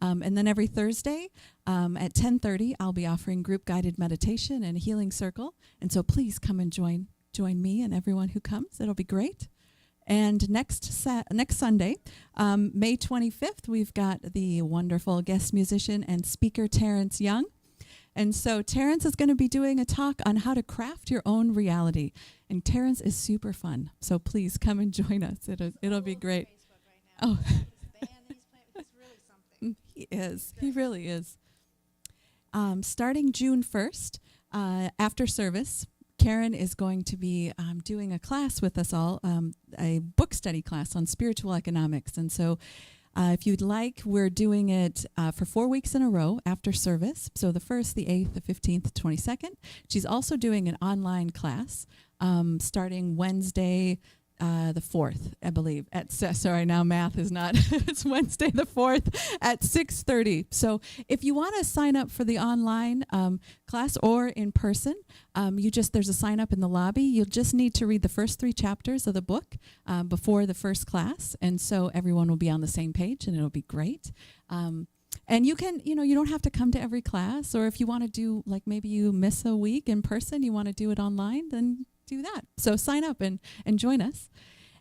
And then every Thursday at 10:30, I'll be offering group guided meditation and a healing circle. And so please come and join me and everyone who comes. It'll be great. And next Sunday, May 25th, we've got the wonderful guest musician and speaker Terrence Young. And so Terrence is going to be doing a talk on how to craft your own reality. And Terrence is super fun. So please come and join us. It'll be great. Oh. He is. He really is. Starting June 1st, after service, Karen is going to be doing a class with us all, a book study class on spiritual economics. And so if you'd like, we're doing it for 4 weeks in a row after service. So the 1st, the 8th, the 15th, 22nd. She's also doing an online class starting Wednesday, the 4th, I believe. Sorry, now math is not. It's Wednesday the 4th at 6:30. So if you want to sign up for the online class or in person, there's a sign up in the lobby. You'll just need to read the first 3 chapters of the book before the first class, and so everyone will be on the same page, and it'll be great. And you can, you don't have to come to every class, or if you want to do, like maybe you miss a week in person, you want to do it online, then do that. So sign up and join us.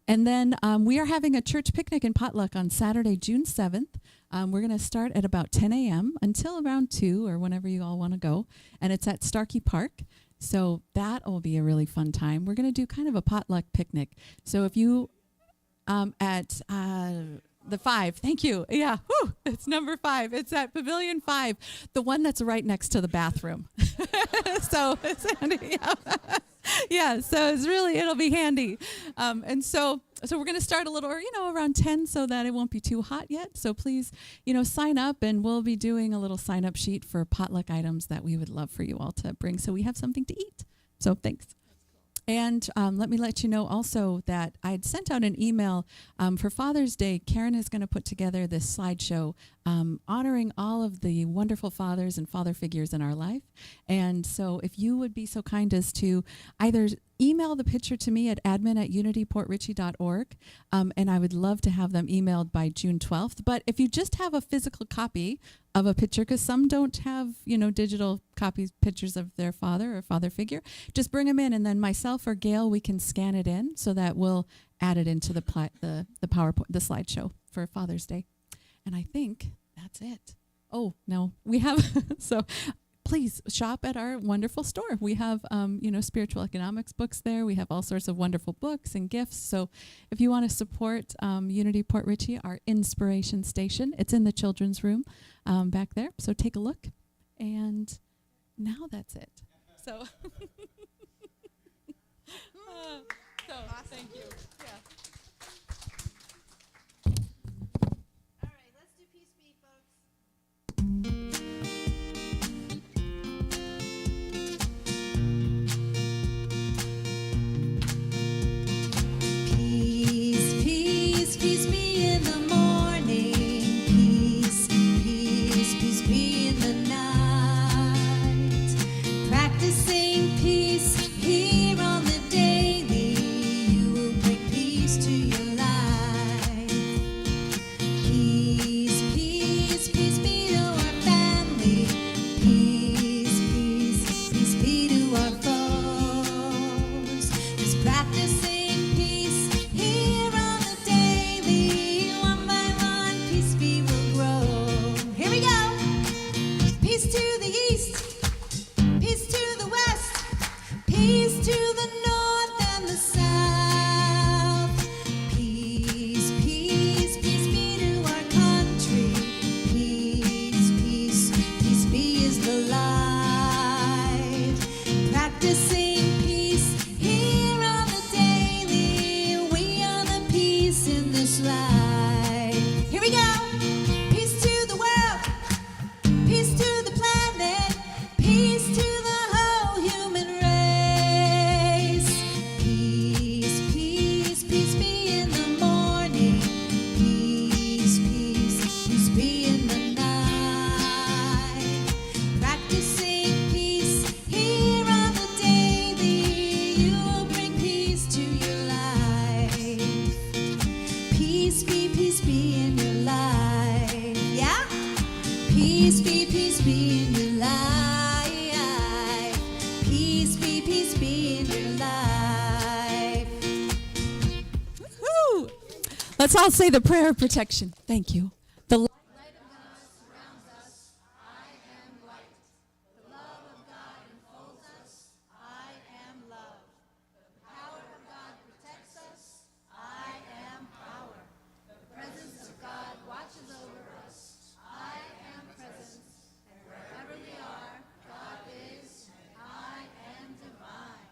And then we are having a church picnic and potluck on Saturday, June 7th. We're going to start at about 10 a.m. until around 2 or whenever you all want to go. And it's at Starkey Park. So that will be a really fun time. We're going to do kind of a potluck picnic. So if you at the 5, thank you. Yeah, whew, it's number 5. It's at Pavilion 5, the one that's right next to the bathroom. So it's handy. Yeah, so it'll be handy. And so we're going to start a little, around 10 so that it won't be too hot yet. So please, sign up, and we'll be doing a little sign-up sheet for potluck items that we would love for you all to bring so we have something to eat. So thanks. And let me let you know also that I had sent out an email for Father's Day. Karen is going to put together this slideshow honoring all of the wonderful fathers and father figures in our life. And so if you would be so kind as to either email the picture to me at admin@unityportritchie.org, and I would love to have them emailed by June 12th. But if you just have a physical copy of a picture, because some don't have, digital copies, pictures of their father or father figure, just bring them in, and then myself or Gail, we can scan it in so that we'll add it into the PowerPoint, the slideshow for Father's Day. And I think that's it. Oh, no, we have, so please shop at our wonderful store. We have, spiritual economics books there. We have all sorts of wonderful books and gifts. So if you want to support Unity Port Richey, our inspiration station, it's in the children's room back there. So take a look. And now that's it. So, thank you. Yeah. All right, let's do Peace Be, folks. Peace, peace, peace be in the morning. Peace, peace, peace be in the night. Practicing peace here on the daily. You will bring peace Let's all say the prayer of protection. Thank you. The light of God surrounds us. I am light. The love of God enfolds us. I am love. The power of God protects us. I am power. The presence of God watches over us. I am presence. And wherever we are, God is. I am divine.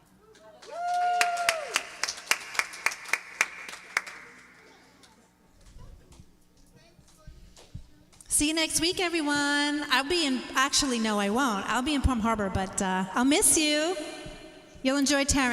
See you next week, everyone. I'll be in, actually, no, I won't. I'll be in Palm Harbor, but I'll miss you. You'll enjoy Taryn.